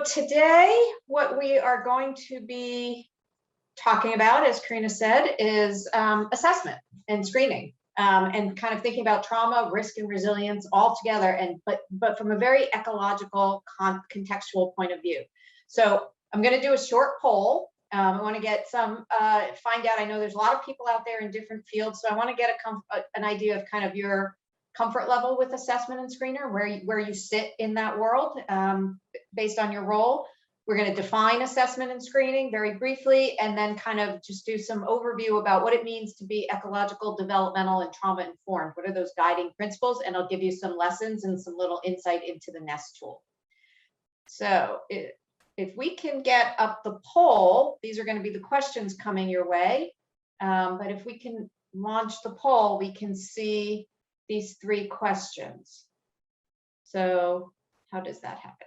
today, what we are going to be talking about, as Karina said, is assessment and screening, and kind of thinking about trauma, risk, and resilience all together, and but from a very ecological, contextual point of view. So I'm going to do a short poll. I want to get some, find out, I know there's a lot of people out there in different fields, so I want to get an idea of kind of your comfort level with assessment and screener, where you sit in that world based on your role. We're going to define assessment and screening very briefly, and then kind of just do some overview about what it means to be ecological, developmental, and trauma informed. What are those guiding principles? And I'll give you some lessons and some little insight into the NEST tool. So if we can get up the poll, these are going to be the questions coming your way. But if we can launch the poll, we can see these 3 questions. So how does that happen?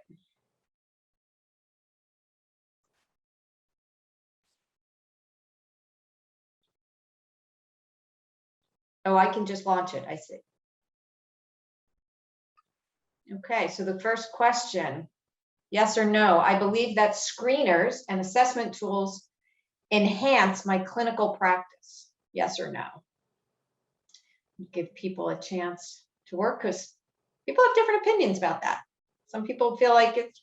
Oh, I can just launch it. I see. Okay, so the first question, yes or no? I believe that screeners and assessment tools enhance my clinical practice. Yes or no? Give people a chance to work, because people have different opinions about that. Some people feel like it's,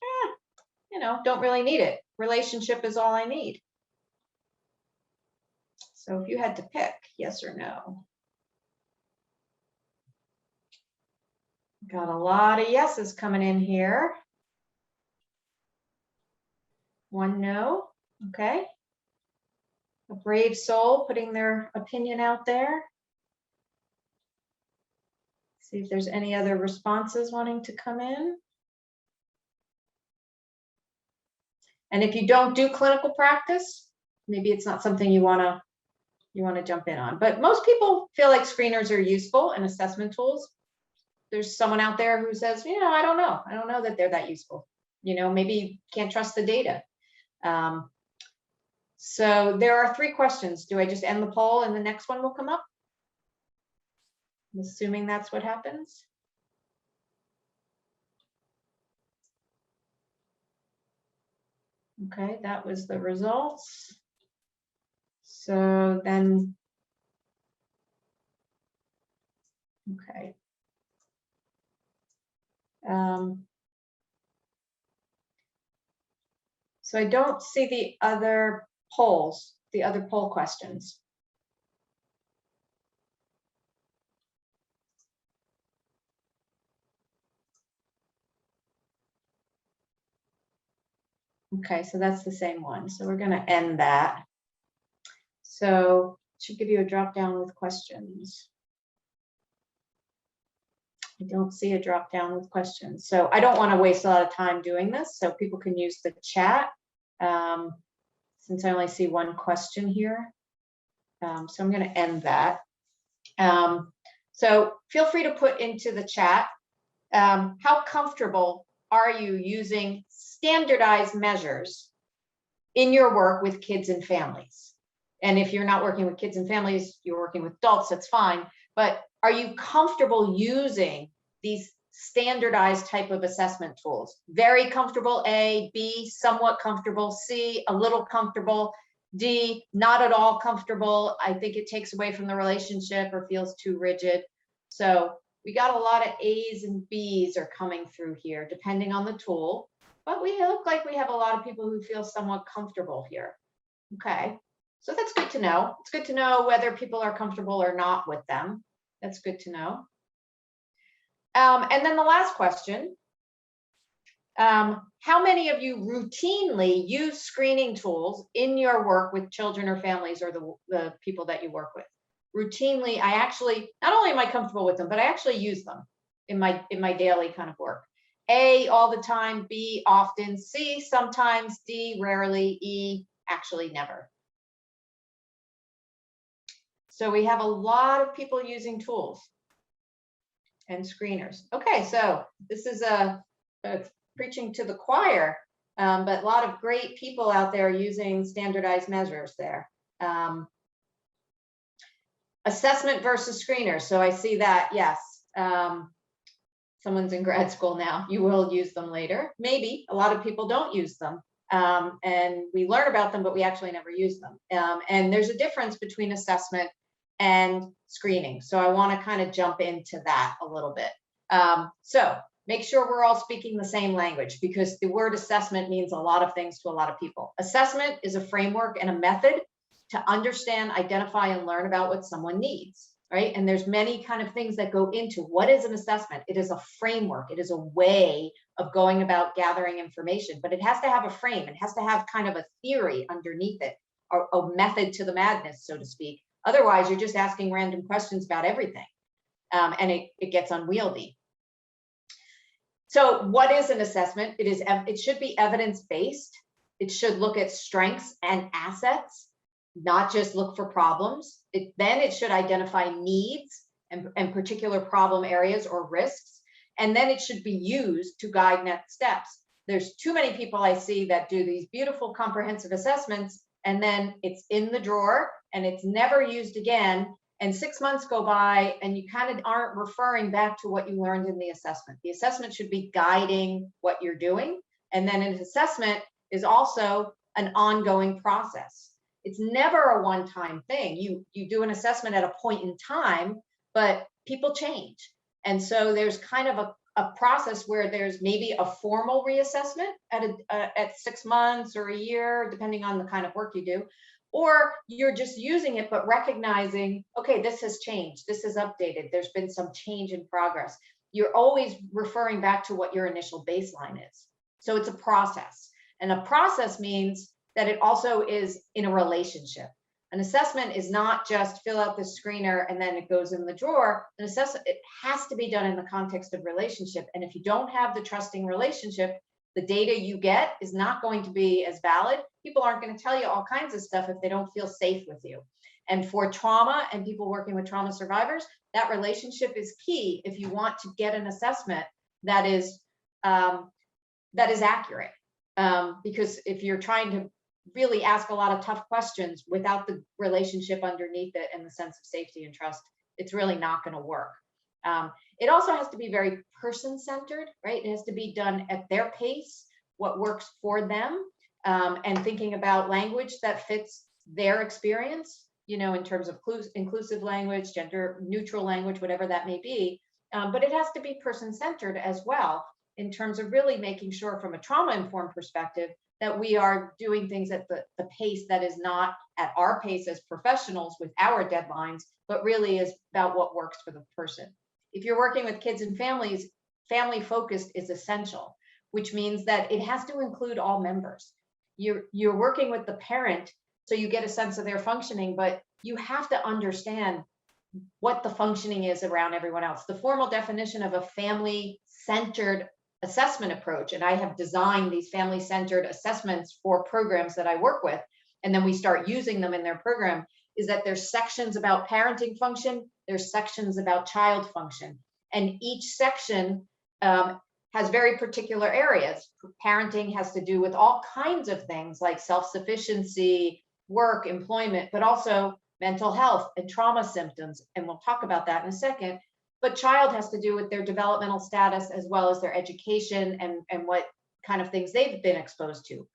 you know, don't really need it. Relationship is all I need. So if you had to pick, yes or no? Got a lot of yeses coming in here. 1 no. Okay. A brave soul putting their opinion out there. See if there's any other responses wanting to come in. And if you don't do clinical practice, maybe it's not something you want to jump in on. But most people feel like screeners are useful and assessment tools. There's someone out there who says, you know, I don't know that they're that useful. You know, maybe you can't trust the data. So there are 3 questions. Do I just end the poll and the next one will come up? I'm assuming that's what happens. Okay, that was the results. So then, okay. So I don't see the other polls, the other poll questions. Okay, so that's the same one. So we're going to end that. So it should give you a drop down with questions. I don't see a drop down with questions. So I don't want to waste a lot of time doing this, so people can use the chat. Since I only see 1 question here. So I'm going to end that. So feel free to put into the chat, how comfortable are you using standardized measures in your work with kids and families? And if you're not working with kids and families, you're working with adults, that's fine. But are you comfortable using these standardized type of assessment tools? Very comfortable, A. B, somewhat comfortable, C, a little comfortable, D, not at all comfortable. I think it takes away from the relationship or feels too rigid. So we got a lot of A's and B's are coming through here, depending on the tool. But we look like we have a lot of people who feel somewhat comfortable here. Okay, so that's good to know. It's good to know whether people are comfortable or not with them. That's good to know. And then the last question, how many of you routinely use screening tools in your work with children or families or the people that you work with? Routinely, I actually, not only am I comfortable with them, but I actually use them in my daily kind of work. A, all the time, B, often, C, sometimes, D, rarely, E, actually never. So we have a lot of people using tools and screeners. Okay, so this is a preaching to the choir, but a lot of great people out there using standardized measures there. Assessment versus screeners. So I see that, yes. someone's in grad school now, you will use them later. Maybe a lot of people don't use them. And we learn about them, but we actually never use them. And there's a difference between assessment and screening. So I want to kind of jump into that a little bit. So make sure we're all speaking the same language, because the word assessment means a lot of things to a lot of people. Assessment is a framework and a method to understand, identify, and learn about what someone needs, right? And there's many kind of things that go into what is an assessment. It is a framework. It is a way of going about gathering information, but it has to have a frame. It has to have kind of a theory underneath it, or a method to the madness, so to speak. Otherwise, you're just asking random questions about everything, and it gets unwieldy. So what is an assessment? It should be evidence-based. It should look at strengths and assets, not just look for problems. Then it should identify needs and particular problem areas or risks. And then it should be used to guide next steps. There's too many people I see that do these beautiful comprehensive assessments, and then it's in the drawer and it's never used again. And 6 months go by and you kind of aren't referring back to what you learned in the assessment. The assessment should be guiding what you're doing. And then an assessment is also an ongoing process. It's never a one-time thing. You do an assessment at a point in time, but people change. And so there's kind of a process where there's maybe a formal reassessment at 6 months or a year, depending on the kind of work you do. Or you're just using it, but recognizing, okay, this has changed, this is updated, there's been some change in progress. You're always referring back to what your initial baseline is. So it's a process. And a process means that it also is in a relationship. An assessment is not just fill out this screener and then it goes in the drawer. An assessment, it has to be done in the context of relationship. And if you don't have the trusting relationship, the data you get is not going to be as valid. People aren't going to tell you all kinds of stuff if they don't feel safe with you. And for trauma and people working with trauma survivors, that relationship is key if you want to get an assessment that is accurate. Because if you're trying to really ask a lot of tough questions without the relationship underneath it and the sense of safety and trust, it's really not going to work. It also has to be very person-centered, right? It has to be done at their pace, what works for them, and thinking about language that fits their experience, in terms of inclusive language, gender neutral language, whatever that may be. But it has to be person-centered as well, in terms of really making sure from a trauma-informed perspective that we are doing things at the pace that is not at our pace as professionals with our deadlines, but really is about what works for the person. If you're working with kids and families, family focused is essential, which means that it has to include all members. You're working with the parent, so you get a sense of their functioning, but you have to understand what the functioning is around everyone else. The formal definition of a family-centered assessment approach, and I have designed these family-centered assessments for programs that I work with, and then we start using them in their program, is that there's sections about parenting function, there's sections about child function, and each section has very particular areas. Parenting has to do with all kinds of things like self-sufficiency, work, employment, but also mental health and trauma symptoms, and we'll talk about that in a second. But child has to do with their developmental status as well as their education and what kind of things they've been exposed to.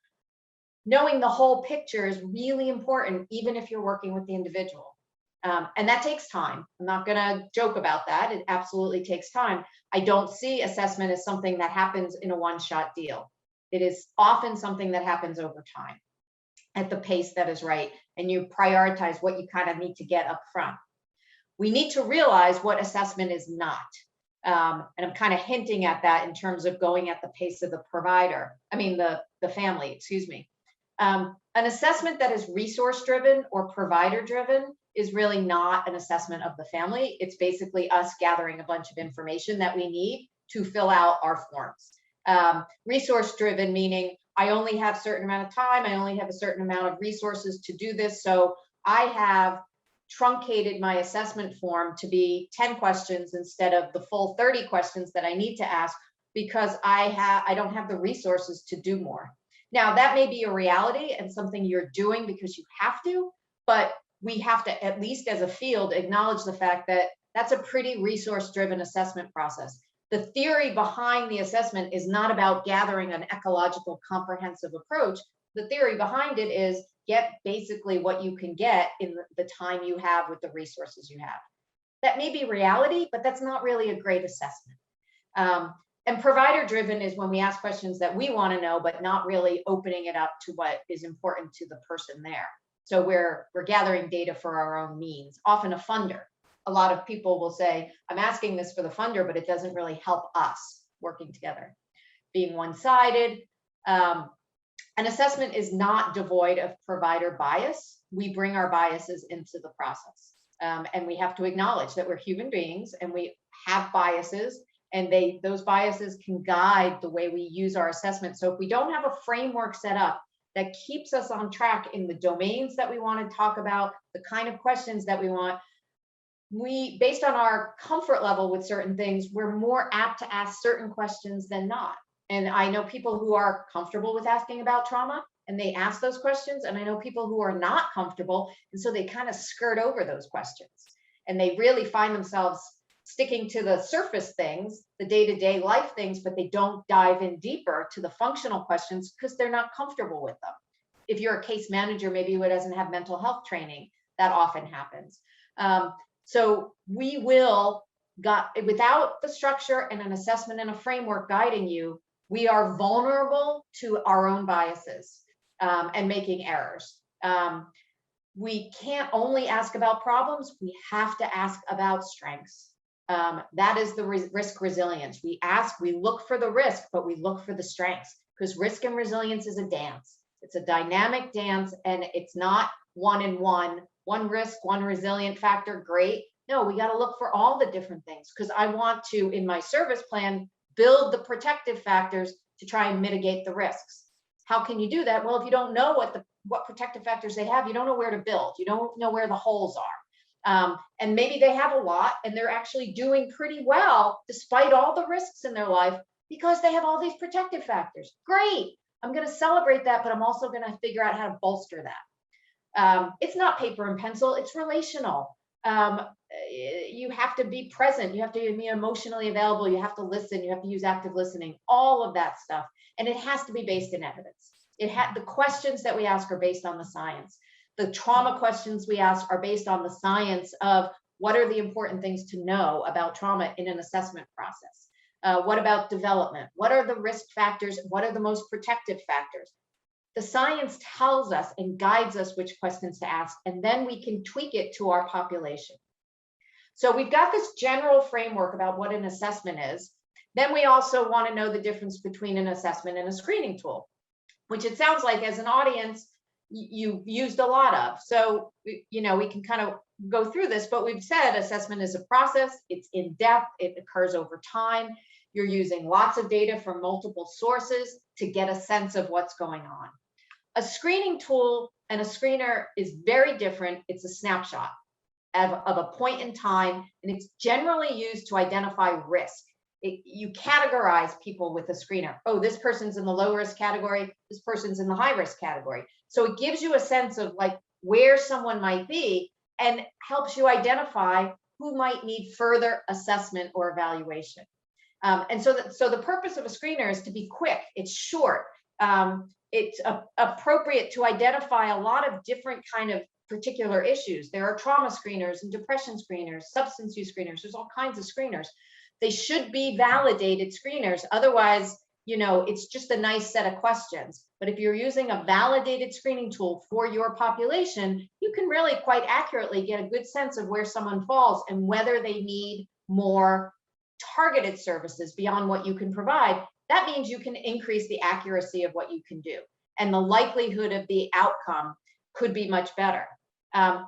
Knowing the whole picture is really important, even if you're working with the individual. And that takes time. I'm not going to joke about that. It absolutely takes time. I don't see assessment as something that happens in a one-shot deal. It is often something that happens over time at the pace that is right. And you prioritize what you kind of need to get up front. We need to realize what assessment is not. And I'm kind of hinting at that in terms of going at the pace of the the family, excuse me. An assessment that is resource-driven or provider-driven is really not an assessment of the family. It's basically us gathering a bunch of information that we need to fill out our forms. Resource-driven meaning I only have a certain amount of time, I only have a certain amount of resources to do this, so I have truncated my assessment form to be 10 questions instead of the full 30 questions that I need to ask because I don't have the resources to do more. Now, that may be a reality and something you're doing because you have to, but we have to, at least as a field, acknowledge the fact that that's a pretty resource-driven assessment process. The theory behind the assessment is not about gathering an ecological comprehensive approach. The theory behind it is get basically what you can get in the time you have with the resources you have. That may be reality, but that's not really a great assessment. And provider driven is when we ask questions that we want to know, but not really opening it up to what is important to the person there. So we're gathering data for our own means, often a funder. A lot of people will say, I'm asking this for the funder, but it doesn't really help us working together. Being one-sided. An assessment is not devoid of provider bias. We bring our biases into the process. And we have to acknowledge that we're human beings and we have biases, and those biases can guide the way we use our assessment. So if we don't have a framework set up that keeps us on track in the domains that we want to talk about, the kind of questions that we want, based on our comfort level with certain things, we're more apt to ask certain questions than not. And I know people who are comfortable with asking about trauma and they ask those questions. And I know people who are not comfortable. And so they kind of skirt over those questions and they really find themselves sticking to the surface things, the day-to-day life things, but they don't dive in deeper to the functional questions because they're not comfortable with them. If you're a case manager, maybe who doesn't have mental health training, that often happens. So we will, without the structure and an assessment and a framework guiding you, we are vulnerable to our own biases and making errors. We can't only ask about problems, we have to ask about strengths. That is the risk resilience. We look for the risk, but we look for the strengths, because risk and resilience is a dance. It's a dynamic dance, and it's not one and one risk, one resilient factor, great. No, we got to look for all the different things, because I want to, in my service plan, build the protective factors to try and mitigate the risks. How can you do that? Well, if you don't know what protective factors they have, you don't know where to build. You don't know where the holes are. And maybe they have a lot and they're actually doing pretty well despite all the risks in their life because they have all these protective factors. Great. I'm going to celebrate that, but I'm also going to figure out how to bolster that. It's not paper and pencil, it's relational. You have to be present, you have to be emotionally available, you have to listen, you have to use active listening, all of that stuff. And it has to be based in evidence. The questions that we ask are based on the science. The trauma questions we ask are based on the science of what are the important things to know about trauma in an assessment process. What about development? What are the risk factors? What are the most protective factors? The science tells us and guides us which questions to ask, and then we can tweak it to our population. So we've got this general framework about what an assessment is. Then we also want to know the difference between an assessment and a screening tool, which it sounds like as an audience, you've used a lot of. So, we can kind of go through this, but we've said assessment is a process, it's in depth, it occurs over time. You're using lots of data from multiple sources to get a sense of what's going on. A screening tool and a screener is very different. It's a snapshot of a point in time, and it's generally used to identify risk. You categorize people with a screener. Oh, this person's in the low risk category, this person's in the high risk category. So it gives you a sense of like where someone might be and helps you identify who might need further assessment or evaluation. And so the purpose of a screener is to be quick, it's short. It's appropriate to identify a lot of different kind of particular issues. There are trauma screeners and depression screeners, substance use screeners, there's all kinds of screeners. They should be validated screeners. Otherwise, it's just a nice set of questions. But if you're using a validated screening tool for your population, you can really quite accurately get a good sense of where someone falls and whether they need more targeted services beyond what you can provide. That means you can increase the accuracy of what you can do. And the likelihood of the outcome could be much better.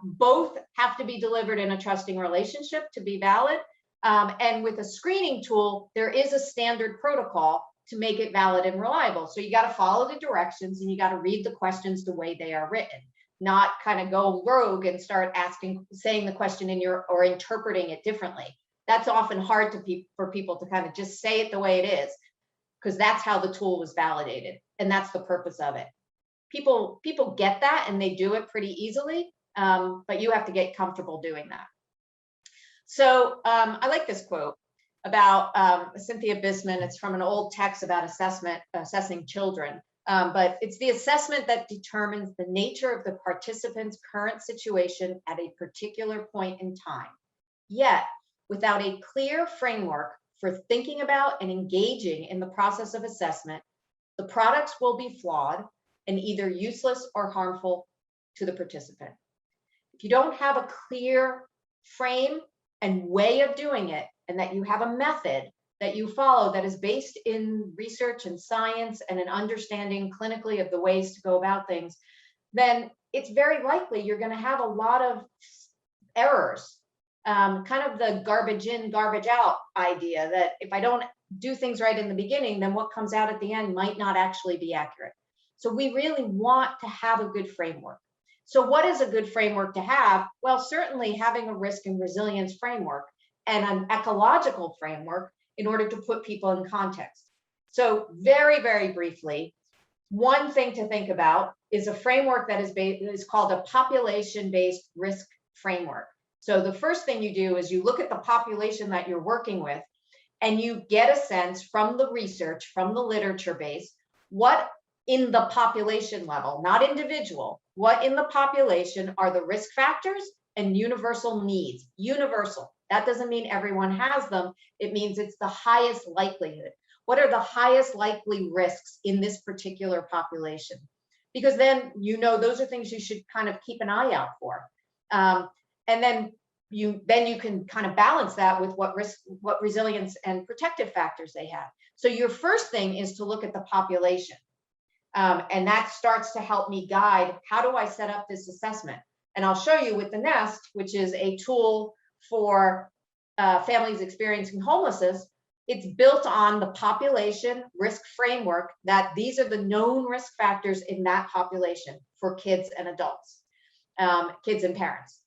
Both have to be delivered in a trusting relationship to be valid. And with a screening tool, there is a standard protocol to make it valid and reliable. So you got to follow the directions and you got to read the questions the way they are written, not kind of go rogue and start saying the question or interpreting it differently. That's often hard for people to kind of just say it the way it is, because that's how the tool was validated. And that's the purpose of it. People get that and they do it pretty easily, but you have to get comfortable doing that. So I like this quote. about Cynthia Bisman. It's from an old text about assessing children. But it's the assessment that determines the nature of the participant's current situation at a particular point in time. Yet, without a clear framework for thinking about and engaging in the process of assessment, the products will be flawed and either useless or harmful to the participant. If you don't have a clear frame and way of doing it, and that you have a method that you follow that is based in research and science and an understanding clinically of the ways to go about things, then it's very likely you're going to have a lot of errors. Kind of the garbage in, garbage out idea that if I don't do things right in the beginning, then what comes out at the end might not actually be accurate. So we really want to have a good framework. So what is a good framework to have? Well, certainly having a risk and resilience framework and an ecological framework in order to put people in context. So very, very briefly, one thing to think about is a framework that is called a population-based risk framework. So the first thing you do is you look at the population that you're working with, and you get a sense from the research, from the literature base, what in the population level, not individual, what in the population are the risk factors and universal needs. Universal. That doesn't mean everyone has them. It means it's the highest likelihood. What are the highest likely risks in this particular population? Because then, you know, those are things you should kind of keep an eye out for. And then you can kind of balance that with what resilience and protective factors they have. So your first thing is to look at the population. And that starts to help me guide, how do I set up this assessment? And I'll show you with the NEST, which is a tool for families experiencing homelessness. It's built on the population risk framework, that these are the known risk factors in that population for kids and adults, kids and parents.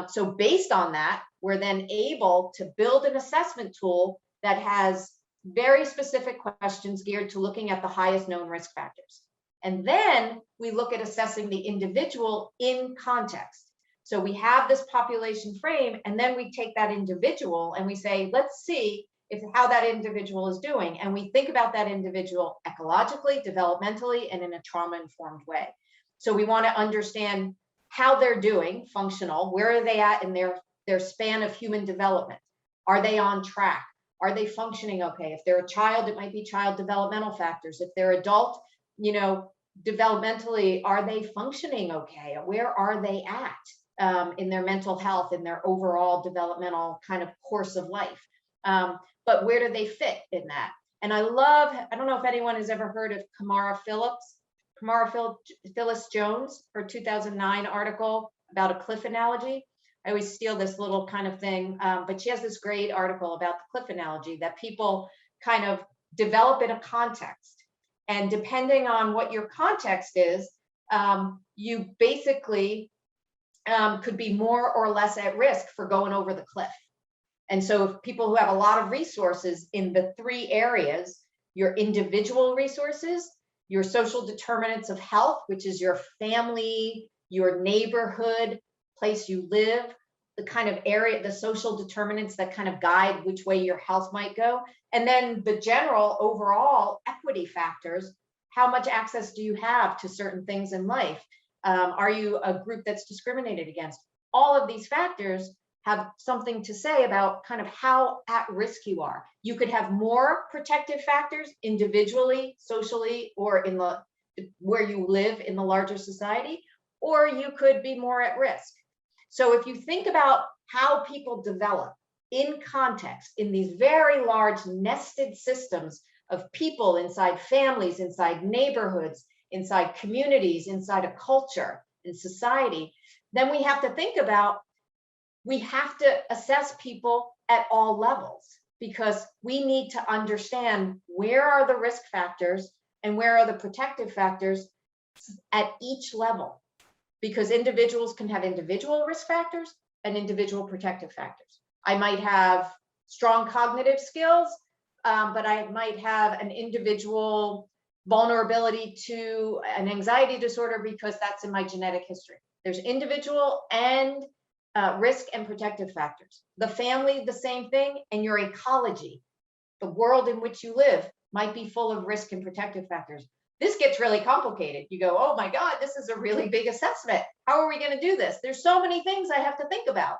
So based on that, we're then able to build an assessment tool that has very specific questions geared to looking at the highest known risk factors. And then we look at assessing the individual in context. So we have this population frame, and then we take that individual and we say, let's see how that individual is doing. And we think about that individual ecologically, developmentally, and in a trauma-informed way. So we want to understand how they're doing, functional, where are they at in their span of human development? Are they on track? Are they functioning okay? If they're a child, it might be child developmental factors. If they're adult, you know, developmentally, are they functioning okay? Where are they at in their mental health, in their overall developmental kind of course of life? But where do they fit in that? And I don't know if anyone has ever heard of Kamara Phyllis Jones, her 2009 article about a cliff analogy. I always steal this little kind of thing, but she has this great article about the cliff analogy that people kind of develop in a context. And depending on what your context is, you basically could be more or less at risk for going over the cliff. And so if people who have a lot of resources in the three areas, your individual resources, your social determinants of health, which is your family, your neighborhood, place you live, the kind of area, the social determinants that kind of guide which way your health might go. And then the general overall equity factors, how much access do you have to certain things in life? Are you a group that's discriminated against? All of these factors have something to say about kind of how at risk you are. You could have more protective factors individually, socially, or in the where you live in the larger society, or you could be more at risk. So if you think about how people develop in context in these very large nested systems of people inside families, inside neighborhoods, inside communities, inside a culture and society, then we have to think about, we have to assess people at all levels, because we need to understand where are the risk factors and where are the protective factors at each level, because individuals can have individual risk factors and individual protective factors. I might have strong cognitive skills, but I might have an individual vulnerability to an anxiety disorder because that's in my genetic history. There's individual and risk and protective factors. The family, the same thing, and your ecology. The world in which you live might be full of risk and protective factors. This gets really complicated. You go, oh my God, this is a really big assessment. How are we going to do this? There's so many things I have to think about.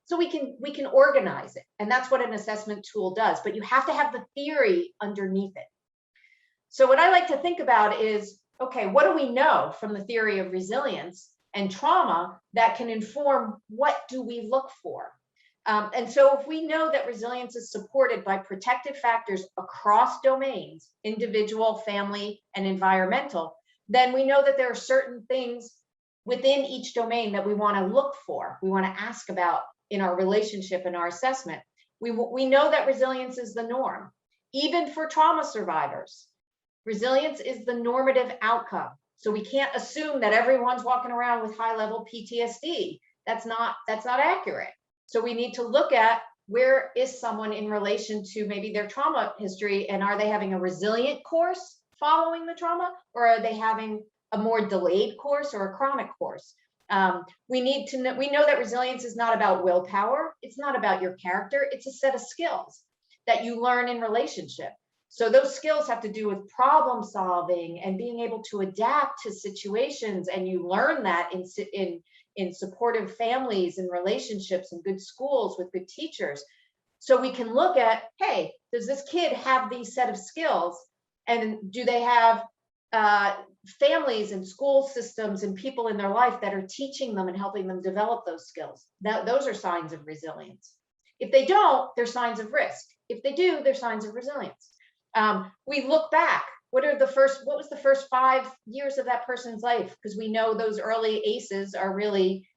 So we can organize it, and that's what an assessment tool does. But you have to have the theory underneath it. So what I like to think about is, okay, what do we know from the theory of resilience and trauma that can inform what do we look for? And so if we know that resilience is supported by protective factors across domains, individual, family, and environmental, then we know that there are certain things within each domain that we want to look for, we want to ask about in our relationship and our assessment. We know that resilience is the norm, even for trauma survivors. Resilience is the normative outcome. So we can't assume that everyone's walking around with high-level PTSD. That's not accurate. So we need to look at, where is someone in relation to maybe their trauma history, and are they having a resilient course following the trauma, or are they having a more delayed course or a chronic course? We know that resilience is not about willpower. It's not about your character. It's a set of skills that you learn in relationship. So those skills have to do with problem solving and being able to adapt to situations, and you learn that in supportive families and relationships and good schools with good teachers. So we can look at, hey, does this kid have these set of skills, and do they have families and school systems and people in their life that are teaching them and helping them develop those skills? Those are signs of resilience. If they don't, they're signs of risk. If they do, they're signs of resilience. We look back. What was the first 5 years of that person's life? Because we know those early ACEs are really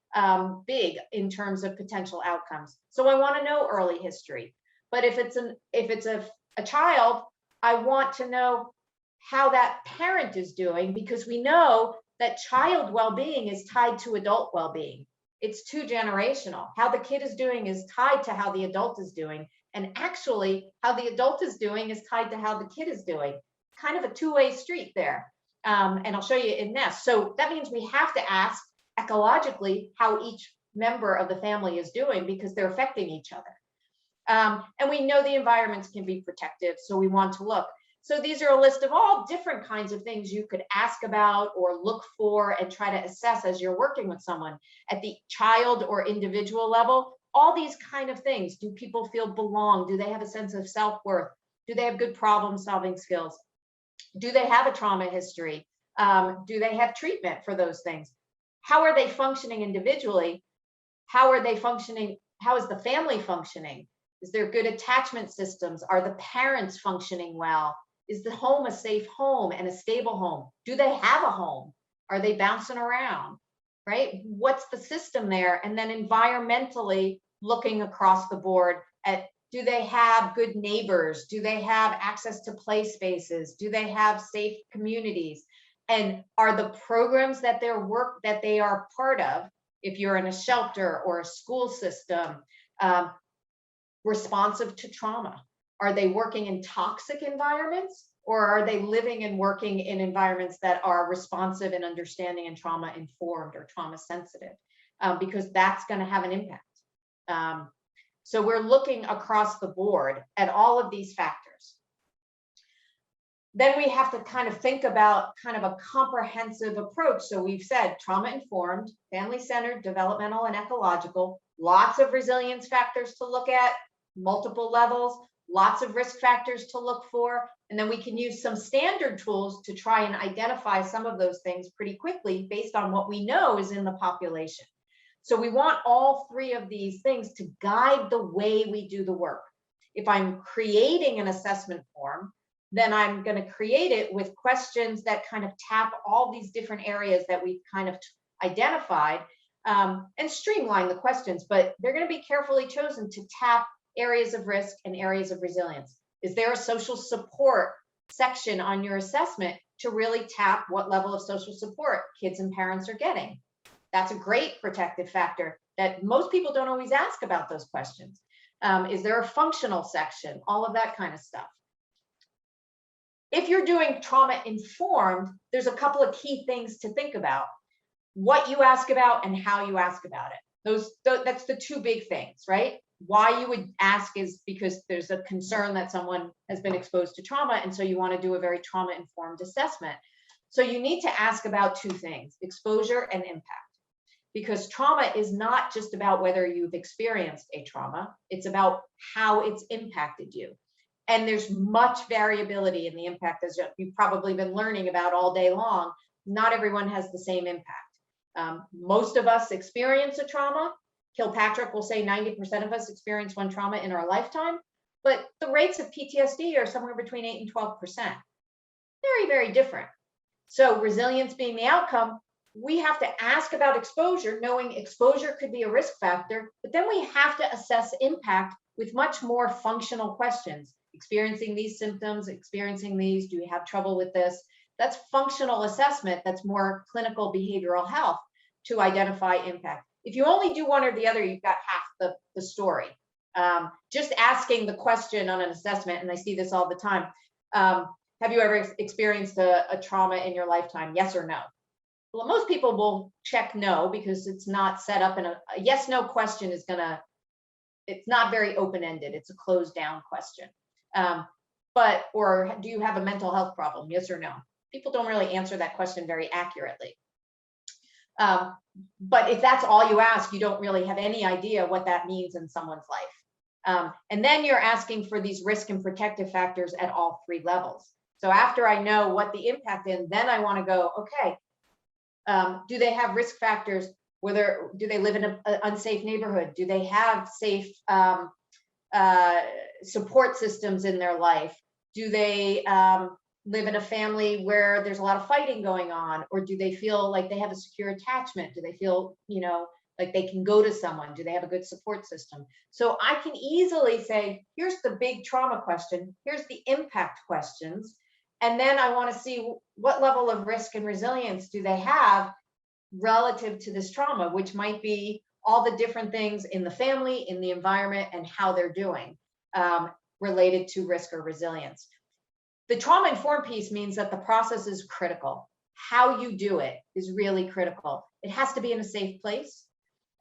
big in terms of potential outcomes. So I want to know early history. But if it's a child, I want to know how that parent is doing, because we know that child well-being is tied to adult well-being. It's two generational. How the kid is doing is tied to how the adult is doing. And actually, how the adult is doing is tied to how the kid is doing. Kind of a two-way street there. And I'll show you in this. So that means we have to ask ecologically how each member of the family is doing, because they're affecting each other. And we know the environments can be protective, so we want to look. So these are a list of all different kinds of things you could ask about or look for and try to assess as you're working with someone at the child or individual level. All these kind of things. Do people feel belong? Do they have a sense of self-worth? Do they have good problem-solving skills? Do they have a trauma history? Do they have treatment for those things? How are they functioning individually? How are they functioning? How is the family functioning? Is there good attachment systems? Are the parents functioning well? Is the home a safe home and a stable home? Do they have a home? Are they bouncing around? Right? What's the system there? And then environmentally, looking across the board at, do they have good neighbors? Do they have access to play spaces? Do they have safe communities? And are the programs that they are part of, if you're in a shelter or a school system, responsive to trauma? Are they working in toxic environments, or are they living and working in environments that are responsive and understanding and trauma informed or trauma sensitive? Because that's going to have an impact. So we're looking across the board at all of these factors. Then we have to kind of think about kind of a comprehensive approach. So we've said trauma informed, family centered, developmental, and ecological. Lots of resilience factors to look at, multiple levels, lots of risk factors to look for, and then we can use some standard tools to try and identify some of those things pretty quickly based on what we know is in the population. So we want all three of these things to guide the way we do the work. If I'm creating an assessment form, then I'm going to create it with questions that kind of tap all these different areas that we've kind of identified, and streamline the questions, but they're going to be carefully chosen to tap areas of risk and areas of resilience. Is there a social support section on your assessment to really tap what level of social support kids and parents are getting? That's a great protective factor that most people don't always ask about those questions. Is there a functional section? All of that kind of stuff. If you're doing trauma informed, there's a couple of key things to think about. What you ask about and how you ask about it. That's the two big things, right? why you would ask is because there's a concern that someone has been exposed to trauma, and so you want to do a very trauma-informed assessment. So you need to ask about two things: exposure and impact. Because trauma is not just about whether you've experienced a trauma, it's about how it's impacted you. And there's much variability in the impact, as you've probably been learning about all day long. Not everyone has the same impact. Most of us experience a trauma. Kilpatrick will say 90% of us experience one trauma in our lifetime, but the rates of PTSD are somewhere between 8 and 12%. Very, very different. So resilience being the outcome, we have to ask about exposure, knowing exposure could be a risk factor, but then we have to assess impact with much more functional questions. Experiencing these symptoms, experiencing these, do you have trouble with this? That's functional assessment. That's more clinical behavioral health to identify impact. If you only do one or the other, you've got half the story. Just asking the question on an assessment, and I see this all the time. Have you ever experienced a trauma in your lifetime? Yes or no? Well, most people will check no because it's not set up in a yes/no question is it's not very open-ended. It's a closed down question. Or do you have a mental health problem? Yes or no? People don't really answer that question very accurately. But if that's all you ask, you don't really have any idea what that means in someone's life. And then you're asking for these risk and protective factors at all three levels. So after I know what the impact is, then I want to go, okay, do they have risk factors? Do they live in an unsafe neighborhood? Do they have safe support systems in their life? Do they live in a family where there's a lot of fighting going on? Or do they feel like they have a secure attachment? Do they feel, like they can go to someone? Do they have a good support system? So I can easily say, here's the big trauma question. Here's the impact questions. And then I want to see what level of risk and resilience do they have relative to this trauma, which might be all the different things in the family, in the environment, and how they're doing related to risk or resilience. The trauma-informed piece means that the process is critical. How you do it is really critical. It has to be in a safe place.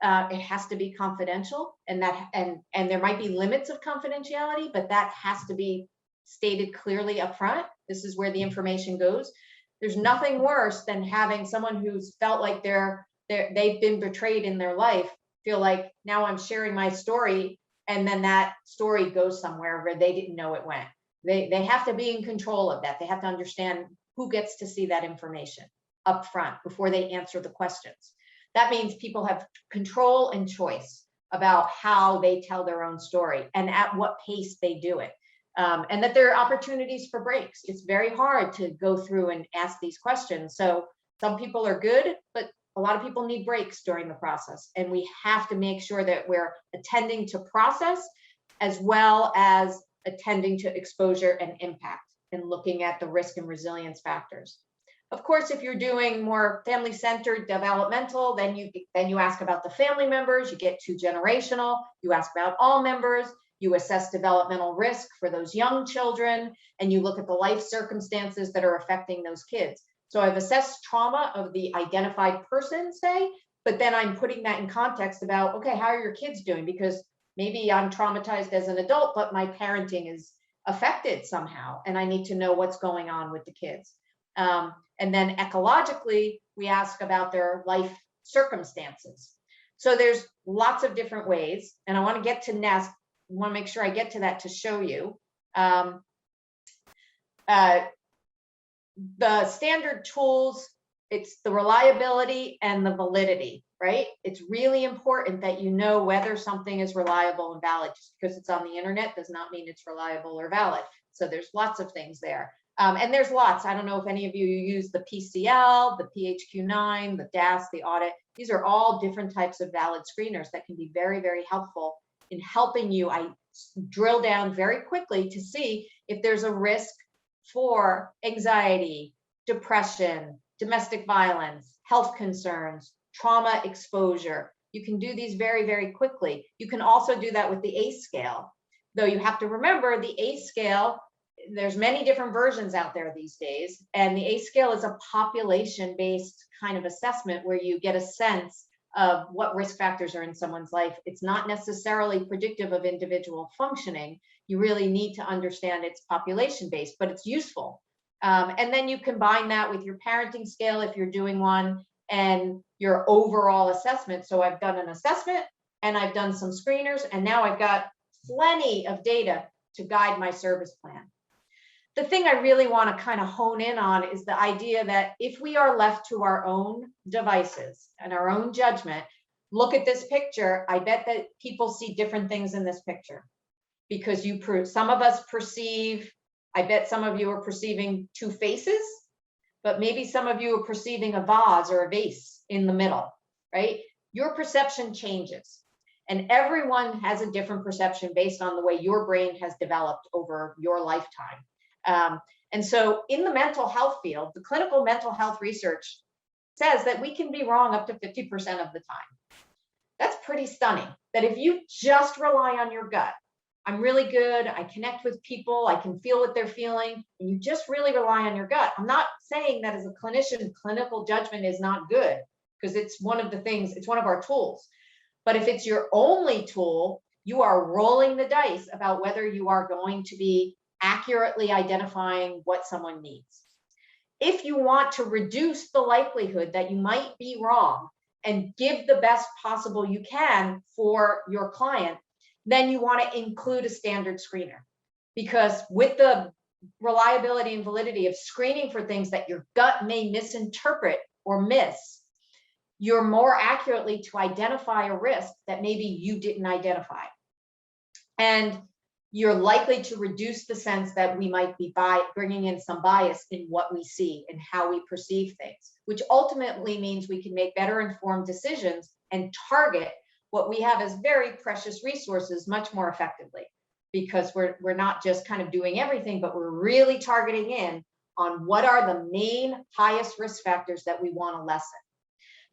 It has to be confidential, and there might be limits of confidentiality, but that has to be stated clearly up front. This is where the information goes. There's nothing worse than having someone who's felt like they've been betrayed in their life feel like, now I'm sharing my story, and then that story goes somewhere where they didn't know it went. They have to be in control of that. They have to understand who gets to see that information up front before they answer the questions. That means people have control and choice about how they tell their own story and at what pace they do it. And that there are opportunities for breaks. It's very hard to go through and ask these questions. So some people are good, but a lot of people need breaks during the process. And we have to make sure that we're attending to process as well as attending to exposure and impact and looking at the risk and resilience factors. Of course, if you're doing more family-centered developmental, then you ask about the family members, you get 2 generational, you ask about all members, you assess developmental risk for those young children, and you look at the life circumstances that are affecting those kids. So I've assessed trauma of the identified person, say, but then I'm putting that in context about, okay, how are your kids doing? Because maybe I'm traumatized as an adult, but my parenting is affected somehow, and I need to know what's going on with the kids. And then ecologically, we ask about their life circumstances. So there's lots of different ways, and I want to get to NEST. I want to make sure I get to that to show you. The standard tools, it's the reliability and the validity, right? It's really important that you know whether something is reliable and valid. Just because it's on the internet does not mean it's reliable or valid. So there's lots of things there. And there's lots. I don't know if any of you use the PCL, the PHQ-9, the DAS, the audit. These are all different types of valid screeners that can be very, very helpful in helping you. I drill down very quickly to see if there's a risk for anxiety, depression, domestic violence, health concerns, trauma exposure. You can do these very, very quickly. You can also do that with the ACE scale, though you have to remember the ACE scale, there's many different versions out there these days, and the ACE scale is a population-based kind of assessment where you get a sense of what risk factors are in someone's life. It's not necessarily predictive of individual functioning. You really need to understand it's population based, but it's useful. And then you combine that with your parenting scale, if you're doing one, and your overall assessment. So I've done an assessment and I've done some screeners, and now I've got plenty of data to guide my service plan. The thing I really want to kind of hone in on is the idea that if we are left to our own devices and our own judgment, look at this picture. I bet that people see different things in this picture because some of us perceive, I bet some of you are perceiving two faces, but maybe some of you are perceiving a vase or a vase in the middle, right? Your perception changes. And everyone has a different perception based on the way your brain has developed over your lifetime. And so in the mental health field, the clinical mental health research says that we can be wrong up to 50% of the time. That's pretty stunning, that if you just rely on your gut, I'm really good, I connect with people, I can feel what they're feeling, and you just really rely on your gut. I'm not saying that as a clinician, clinical judgment is not good, because it's one of the things, it's one of our tools. But if it's your only tool, you are rolling the dice about whether you are going to be accurately identifying what someone needs. If you want to reduce the likelihood that you might be wrong and give the best possible you can for your client, then you want to include a standard screener. Because with the reliability and validity of screening for things that your gut may misinterpret or miss, you're more accurately to identify a risk that maybe you didn't identify. And you're likely to reduce the sense that we might be bringing in some bias in what we see and how we perceive things, which ultimately means we can make better informed decisions and target what we have as very precious resources much more effectively, because we're not just kind of doing everything, but we're really targeting in on what are the main highest risk factors that we want to lessen.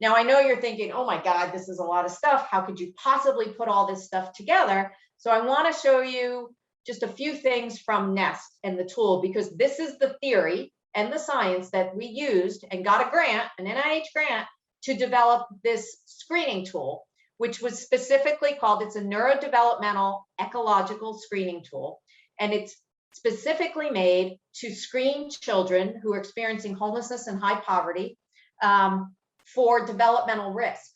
Now, I know you're thinking, oh my God, this is a lot of stuff. How could you possibly put all this stuff together? So I want to show you just a few things from NEST and the tool, because this is the theory and the science that we used and got a grant, an NIH grant, to develop this screening tool, which was specifically called, it's a neurodevelopmental ecological screening tool. And it's specifically made to screen children who are experiencing homelessness and high poverty for developmental risk.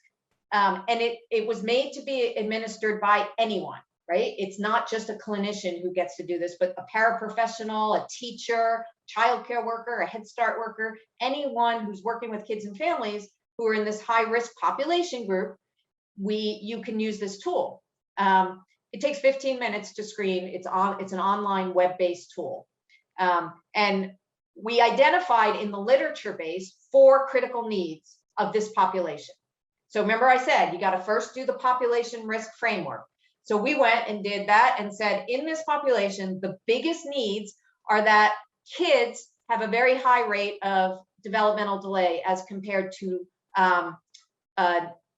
And it was made to be administered by anyone, right? It's not just a clinician who gets to do this, but a paraprofessional, a teacher, childcare worker, a Head Start worker, anyone who's working with kids and families who are in this high risk population group, you can use this tool. It takes 15 minutes to screen. It's an online web-based tool. And we identified in the literature base 4 critical needs of this population. So remember I said, you got to first do the population risk framework. So we went and did that and said, in this population, the biggest needs are that kids have a very high rate of developmental delay as compared to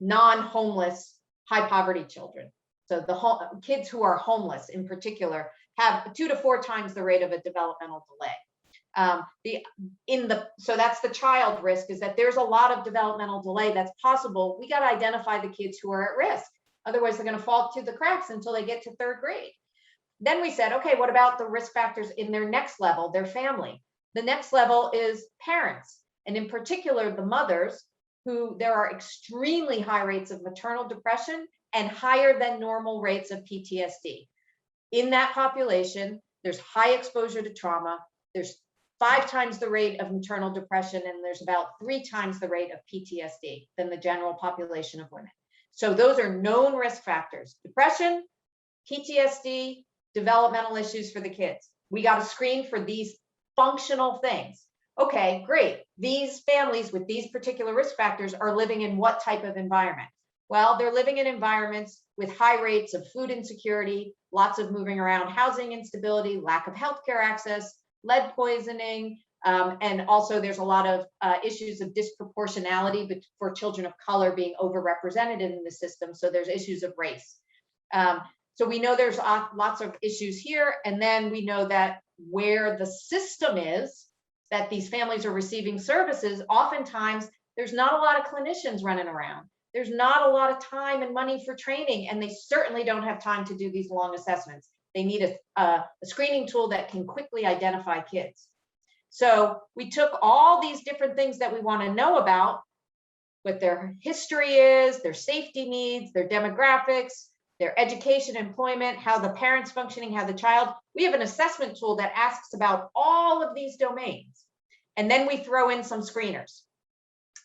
non-homeless, high poverty children. So the kids who are homeless in particular have 2 to 4 times the rate of a developmental delay. So that's the child risk, is that there's a lot of developmental delay that's possible. We got to identify the kids who are at risk. Otherwise, they're going to fall through the cracks until they get to 3rd grade. Then we said, okay, what about the risk factors in their next level, their family? The next level is parents, and in particular, the mothers, who there are extremely high rates of maternal depression and higher than normal rates of PTSD. In that population, there's high exposure to trauma. There's 5 times the rate of maternal depression, and there's about 3 times the rate of PTSD than the general population of women. So those are known risk factors: depression, PTSD, developmental issues for the kids. We got to screen for these functional things. Okay, great. These families with these particular risk factors are living in what type of environment? Well, they're living in environments with high rates of food insecurity, lots of moving around, housing instability, lack of healthcare access, lead poisoning, and also there's a lot of issues of disproportionality for children of color being overrepresented in the system. So there's issues of race. So we know there's lots of issues here. And then we know that where the system is, that these families are receiving services, oftentimes there's not a lot of clinicians running around. there's not a lot of time and money for training, and they certainly don't have time to do these long assessments. They need a screening tool that can quickly identify kids. So we took all these different things that we want to know about, what their history is, their safety needs, their demographics, their education, employment, how the parent's functioning, how the child. We have an assessment tool that asks about all of these domains. And then we throw in some screeners.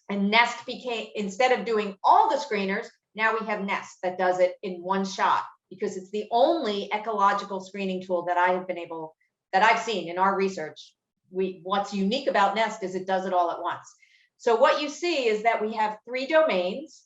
And NEST became, instead of doing all the screeners, now we have NEST that does it in one shot, because it's the only ecological screening tool that I've seen in our research. What's unique about NEST is it does it all at once. So what you see is that we have 3 domains.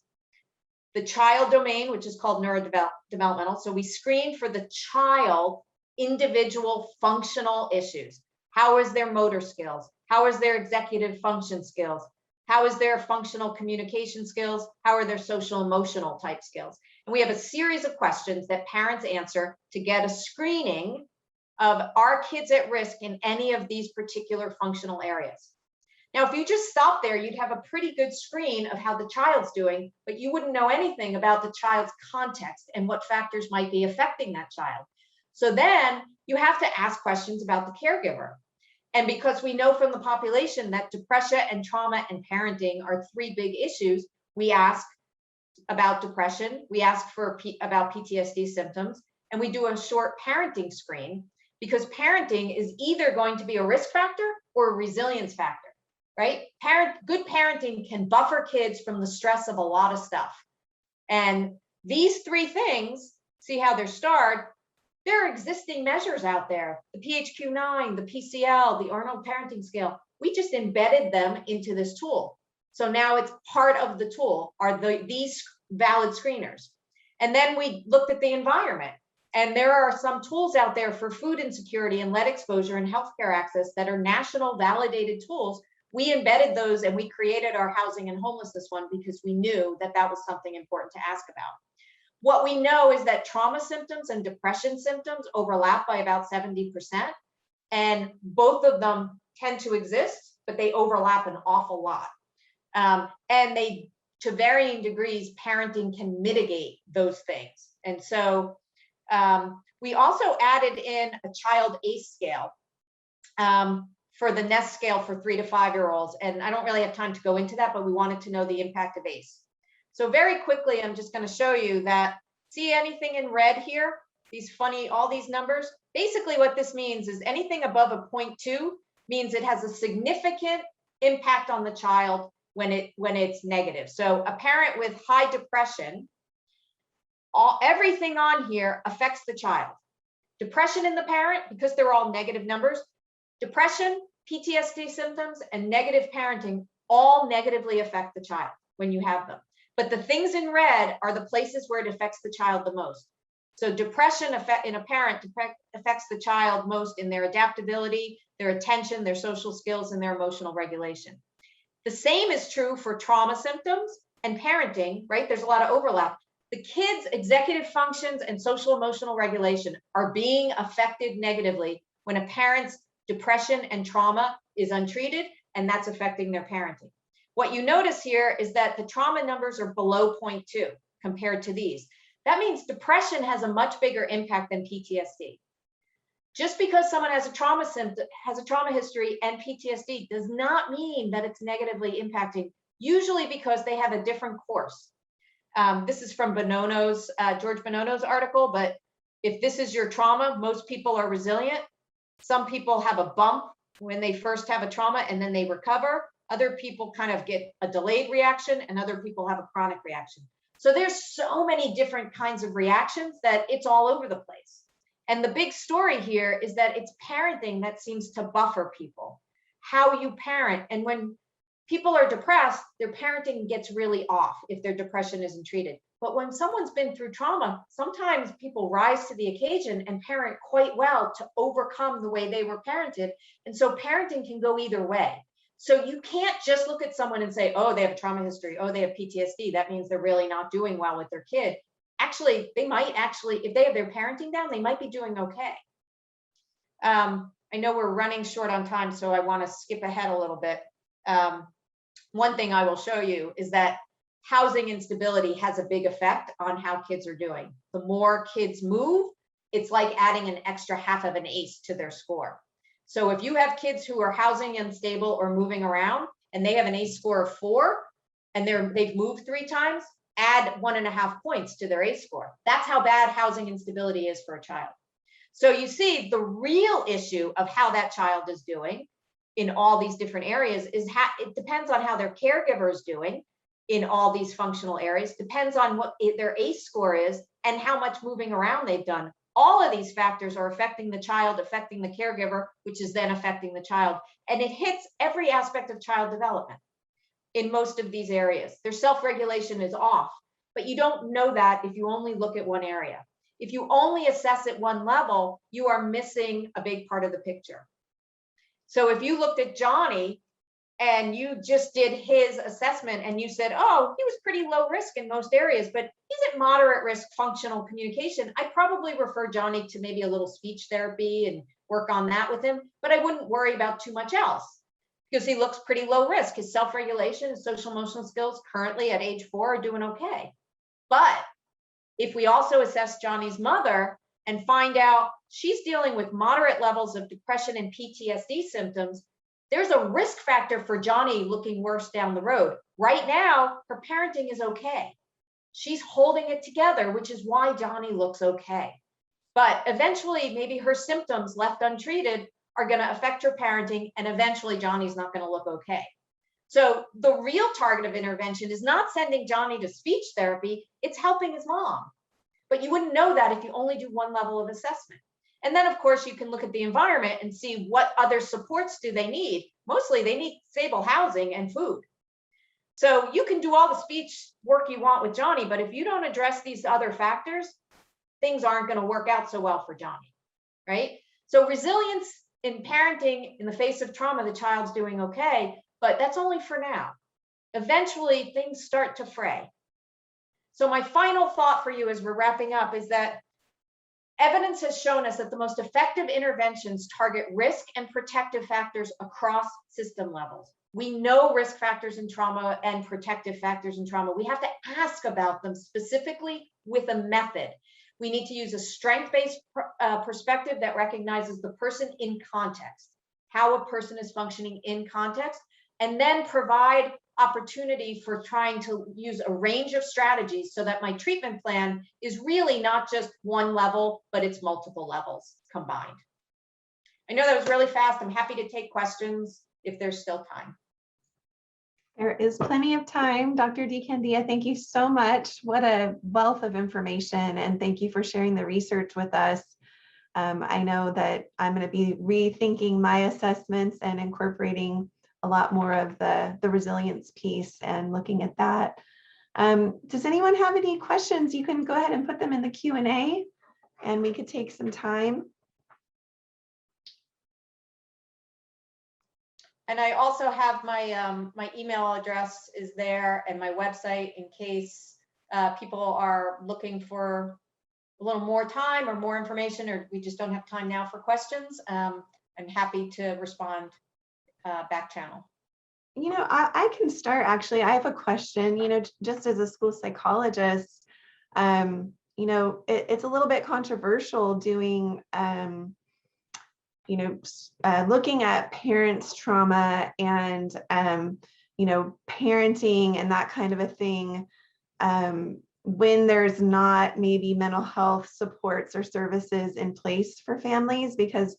The child domain, which is called neurodevelopmental. So we screen for the child individual functional issues. How is their motor skills? How is their executive function skills? How is their functional communication skills? How are their social emotional type skills? And we have a series of questions that parents answer to get a screening of are kids at risk in any of these particular functional areas. Now, if you just stop there, you'd have a pretty good screen of how the child's doing, but you wouldn't know anything about the child's context and what factors might be affecting that child. So then you have to ask questions about the caregiver. And because we know from the population that depression and trauma and parenting are 3 big issues, we ask about depression, we ask about PTSD symptoms, and we do a short parenting screen, because parenting is either going to be a risk factor or a resilience factor. Right? Good parenting can buffer kids from the stress of a lot of stuff. And these 3 things, see how they're starred, there are existing measures out there, the PHQ-9, the PCL, the Arnold Parenting Scale. We just embedded them into this tool. So now it's part of the tool are these valid screeners. And then we looked at the environment. And there are some tools out there for food insecurity and lead exposure and healthcare access that are national validated tools. We embedded those and we created our housing and homelessness one because we knew that that was something important to ask about. What we know is that trauma symptoms and depression symptoms overlap by about 70%, and both of them tend to exist, but they overlap an awful lot. And they, to varying degrees, parenting can mitigate those things. And so we also added in a child ACE scale. For the NEST scale for 3 to 5-year-olds. And I don't really have time to go into that, but we wanted to know the impact of ACE. So very quickly, I'm just going to show you that, see anything in red here? All these numbers? Basically what this means is anything above a 0.2 means it has a significant impact on the child when it's negative. So a parent with high depression, everything on here affects the child. Depression in the parent, because they're all negative numbers, depression, PTSD symptoms, and negative parenting all negatively affect the child when you have them. But the things in red are the places where it affects the child the most. So depression in a parent affects the child most in their adaptability, their attention, their social skills, and their emotional regulation. The same is true for trauma symptoms and parenting, right? There's a lot of overlap. The kids' executive functions and social emotional regulation are being affected negatively when a parent's depression and trauma is untreated, and that's affecting their parenting. What you notice here is that the trauma numbers are below 0.2 compared to these. That means depression has a much bigger impact than PTSD. Just because someone has a trauma history and PTSD does not mean that it's negatively impacting, usually because they have a different course. This is from George Bonono's article, but if this is your trauma, most people are resilient. Some people have a bump when they first have a trauma and then they recover. Other people kind of get a delayed reaction, and other people have a chronic reaction. So there's so many different kinds of reactions that it's all over the place. And the big story here is that it's parenting that seems to buffer people, how you parent. And when people are depressed, their parenting gets really off if their depression isn't treated. But when someone's been through trauma, sometimes people rise to the occasion and parent quite well to overcome the way they were parented. And so parenting can go either way. So you can't just look at someone and say, oh, they have a trauma history, oh, they have PTSD. That means they're really not doing well with their kid. Actually, they might if they have their parenting down, they might be doing okay. I know we're running short on time, so I want to skip ahead a little bit. One thing I will show you is that housing instability has a big effect on how kids are doing. The more kids move, it's like adding an extra half of an ace to their score. So if you have kids who are housing unstable or moving around and they have an ACE score of 4 and they've moved 3 times, add 1.5 points to their ACE score. That's how bad housing instability is for a child. So you see, the real issue of how that child is doing in all these different areas is it depends on how their caregiver is doing in all these functional areas, depends on what their ACE score is and how much moving around they've done. All of these factors are affecting the child, affecting the caregiver, which is then affecting the child. And it hits every aspect of child development in most of these areas. Their self-regulation is off, but you don't know that if you only look at one area. If you only assess at one level, you are missing a big part of the picture. So if you looked at Johnny and you just did his assessment and you said, oh, he was pretty low risk in most areas, but he's at moderate risk functional communication, I'd probably refer Johnny to maybe a little speech therapy and work on that with him, but I wouldn't worry about too much else because he looks pretty low risk. His self-regulation, his social emotional skills currently at age 4 are doing okay. But if we also assess Johnny's mother and find out she's dealing with moderate levels of depression and PTSD symptoms, there's a risk factor for Johnny looking worse down the road. Right now, her parenting is okay. She's holding it together, which is why Johnny looks okay. But eventually, maybe her symptoms left untreated are going to affect her parenting, and eventually Johnny's not going to look okay. So the real target of intervention is not sending Johnny to speech therapy, it's helping his mom. But you wouldn't know that if you only do one level of assessment. And then, of course, you can look at the environment and see what other supports do they need. Mostly they need stable housing and food. So you can do all the speech work you want with Johnny, but if you don't address these other factors, things aren't going to work out so well for Johnny, right? So resilience in parenting in the face of trauma, the child's doing okay, but that's only for now. Eventually, things start to fray. So my final thought for you as we're wrapping up is that evidence has shown us that the most effective interventions target risk and protective factors across system levels. We know risk factors in trauma and protective factors in trauma. We have to ask about them specifically with a method. We need to use a strength-based perspective that recognizes the person in context, how a person is functioning in context, and then provide opportunity for trying to use a range of strategies so that my treatment plan is really not just one level, but it's multiple levels combined. I know that was really fast. I'm happy to take questions if there's still time. There is plenty of time. Dr. DeCandia, thank you so much. What a wealth of information, and thank you for sharing the research with us. I know that I'm going to be rethinking my assessments and incorporating a lot more of the resilience piece and looking at that. Does anyone have any questions? You can go ahead and put them in the Q&A and we could take some time. And I also have my my email address is there and my website in case people are looking for a little more time or more information, or we just don't have time now for questions. I'm happy to respond back channel. You know, I can start actually. I have a question, you know, just as a school psychologist, you know, it's a little bit controversial doing, you know, looking at parents' trauma and, you know, parenting and that kind of a thing, when there's not maybe mental health supports or services in place for families, because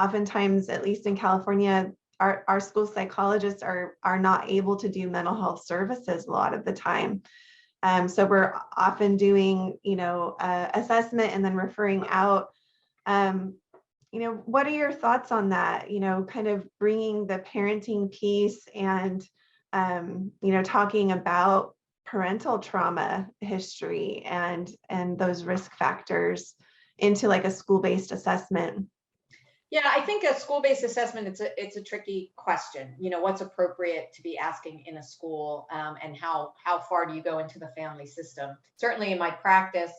oftentimes, at least in California, our school psychologists are not able to do mental health services a lot of the time. So we're often doing, you know, assessment and then referring out. You know, what are your thoughts on that? You know, kind of bringing the parenting piece and, you know, talking about parental trauma history and those risk factors into like a school-based assessment. Yeah, I think a school-based assessment, it's a tricky question. You know, what's appropriate to be asking in a school, and how far do you go into the family system? Certainly in my practice,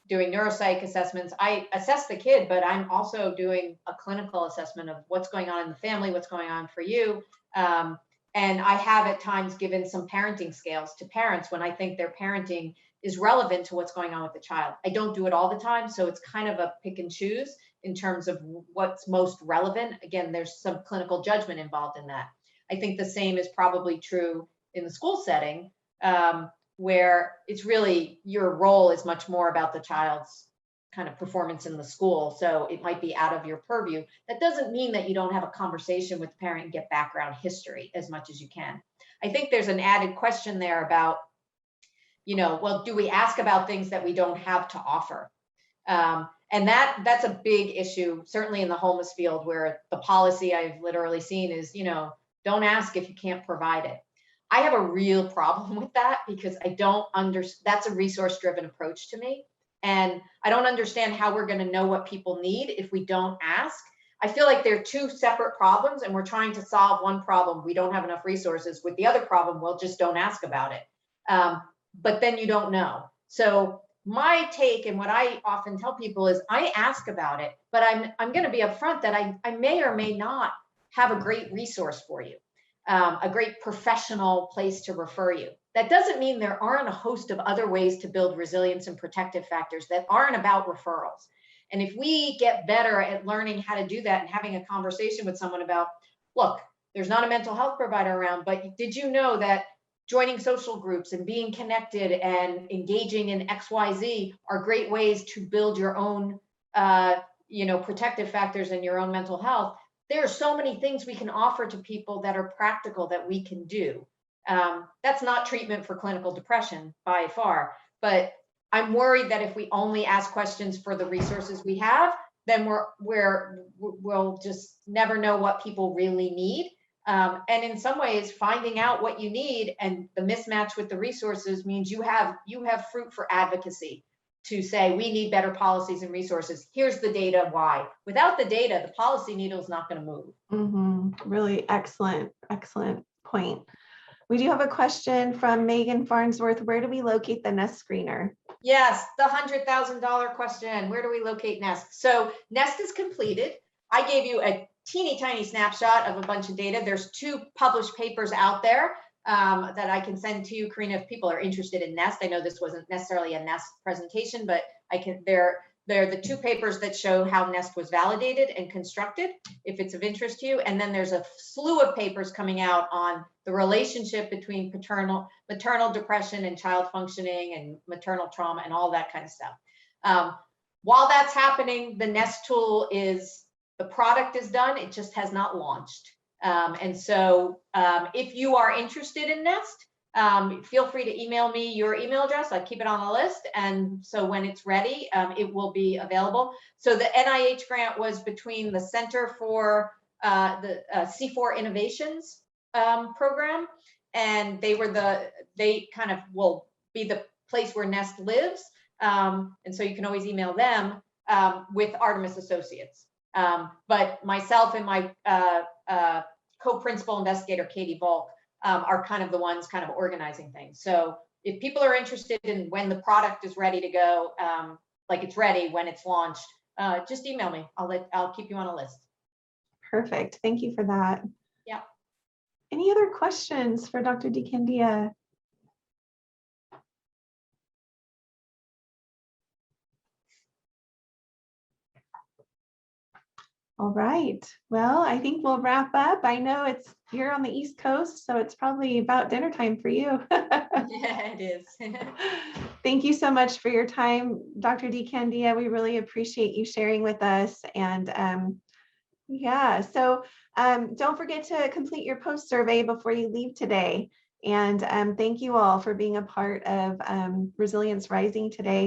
doing neuropsych assessments, I assess the kid, but I'm also doing a clinical assessment of what's going on in the family, what's going on for you. And I have at times given some parenting scales to parents when I think their parenting is relevant to what's going on with the child. I don't do it all the time, so it's kind of a pick and choose in terms of what's most relevant. Again, there's some clinical judgment involved in that. I think the same is probably true in the school setting, where it's really your role is much more about the child's kind of performance in the school. So it might be out of your purview. That doesn't mean that you don't have a conversation with the parent and get background history as much as you can. I think there's an added question there about, well, do we ask about things that we don't have to offer? And that's a big issue, certainly in the homeless field, where the policy I've literally seen is, don't ask if you can't provide it. I have a real problem with that because I don't understand. That's a resource-driven approach to me. And I don't understand how we're going to know what people need if we don't ask. I feel like they're two separate problems and we're trying to solve one problem. We don't have enough resources. With the other problem, we'll just don't ask about it. But then you don't know. So my take and what I often tell people is I ask about it, but I'm going to be upfront that I may or may not have a great resource for you, a great professional place to refer you. That doesn't mean there aren't a host of other ways to build resilience and protective factors that aren't about referrals. And if we get better at learning how to do that and having a conversation with someone about, look, there's not a mental health provider around, but did you know that joining social groups and being connected and engaging in XYZ are great ways to build your own, protective factors in your own mental health. There are so many things we can offer to people that are practical that we can do. That's not treatment for clinical depression by far, but I'm worried that if we only ask questions for the resources we have, then we'll just never know what people really need. And in some ways, finding out what you need and the mismatch with the resources means you have fruit for advocacy to say, we need better policies and resources. Here's the data why. Without the data, the policy needle is not going to move. Mm-hmm. Really excellent point. We do have a question from Megan Farnsworth. Where do we locate the NEST screener? Yes, the $100,000 question. Where do we locate NEST? So NEST is completed. I gave you a teeny tiny snapshot of a bunch of data. There's 2 published papers out there that I can send to you, Karina, if people are interested in NEST. I know this wasn't necessarily a NEST presentation, but they're the 2 papers that show how NEST was validated and constructed, if it's of interest to you. And then there's a slew of papers coming out on the relationship between maternal depression and child functioning and maternal trauma and all that kind of stuff. While that's happening, the NEST tool the product is done, it just has not launched. And so if you are interested in NEST, feel free to email me your email address. I keep it on the list. And so when it's ready, it will be available. So the NIH grant was between the Center for the C4 Innovations program, and they kind of will be the place where NEST lives. And so you can always email them with Artemis Associates. But myself and my co-principal investigator, Katie Volk, are kind of the ones kind of organizing things. So if people are interested in when the product is ready to go, like it's ready when it's launched, just email me. I'll keep you on a list. Perfect. Thank you for that. Yeah. Any other questions for Dr. DeCandia? All right. Well, I think we'll wrap up. I know you're on the East Coast, so it's probably about dinner time for you. Yeah, it is. Thank you so much for your time, Dr. DeCandia. We really appreciate you sharing with us. And so don't forget to complete your post survey before you leave today. And thank you all for being a part of Resilience Rising today.